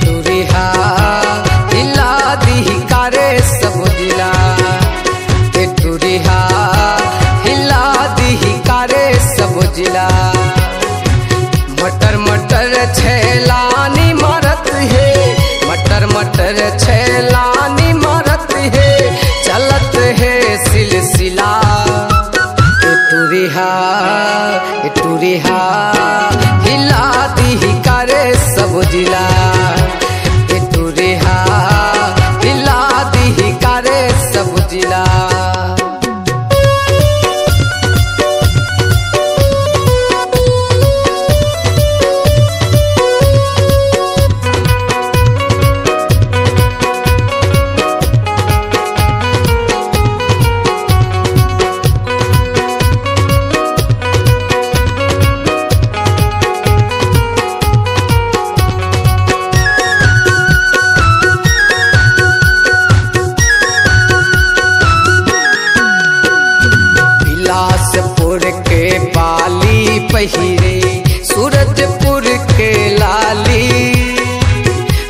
टूरिहा हिला दी कारे सब जिला, टूरिहा हिला दी कारे सब जिला। मटर मटर छैलानी मारत है, मटर मटर छैलानी मारत है, चलत है सिलसिला। टूरिहा टूरिहा हिला दी कारे सब जिला, टूरिहा हिला दी कारे सब जिला। पहिरे सूरजपुर के लाली,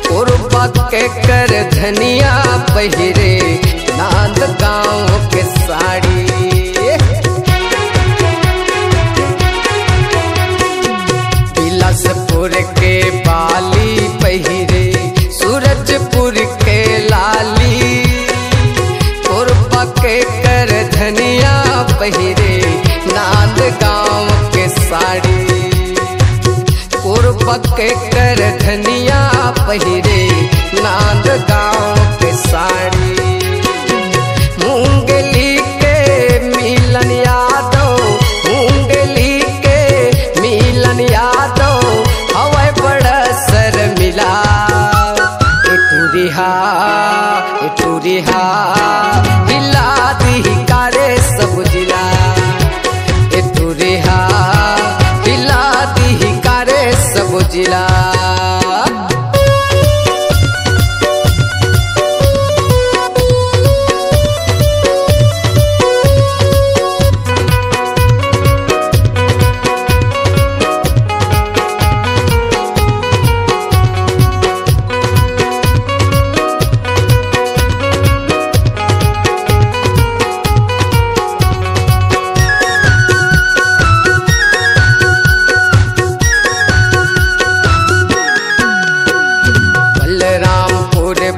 कोरबा के कर धनिया पहिरे, नांद गांव के साड़ी। बिलासपुर के बाली पहिरे, सूरजपुर के लाली, कोरबा के कर धनिया पहिरे, नांद गांव के साड़ी। कोरबा के कर धनिया पहिरे, नांद गांव के साड़ी। मूंगली के मिलन यादव, मूंगली के मिलन यादव, हवाई बड़ा सर मिला। टूरिहा टूरिहा हिला दी कारे सब जिला, टूरिहा हिला दी कारे सब जिला।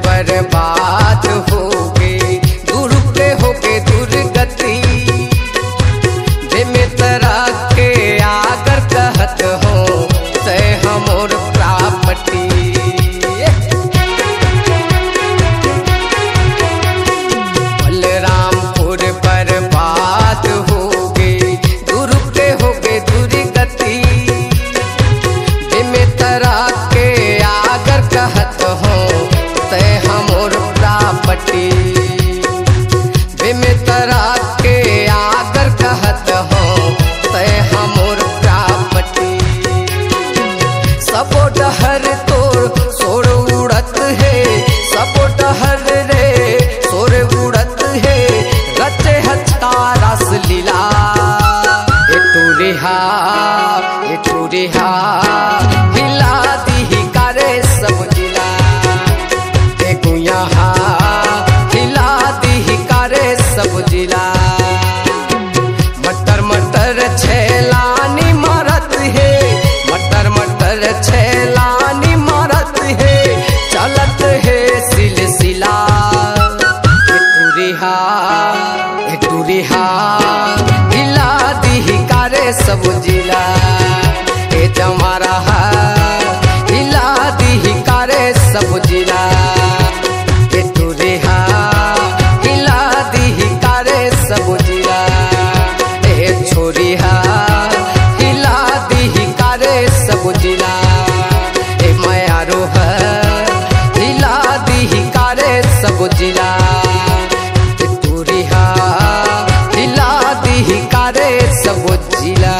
बर्बाद हो गए दूर पे हो गए दुर्गति, जिमे तरह के आगर कहत हो ते हमोर प्रापटी। बलरामपुर बर्बाद हो गए दूर पे हो गए दुर्गति, जिमे तरह के आगर कहत हो ते हमोर प्रापटी। बिमे तरा के आगर कहत हो ते हमोर प्रापटी। सबो डहर तोर सोर उड़त है, सबो डहर रे सोर उड़त है, रचे हत्ता रस लीला। टूरिहा टूरिहा हिला दी कारे सब जिला, हिला दी कारे सब जिला। मटर मटर छैलानी मारत है, मटर मटर छैलानी मारत है, चलत है सिलसिला। टूरिहा टूरिहा हिला दी कारे सब जिला, जमारा हिला दी कारे सब जिला। टूरिहा हिला दी कारे सब जिला, छोरिहा हिला दी कारे सब जिला। मयारो हिला दी कारे सब जिला, टूरिहा हिला दी कारे सब जिला।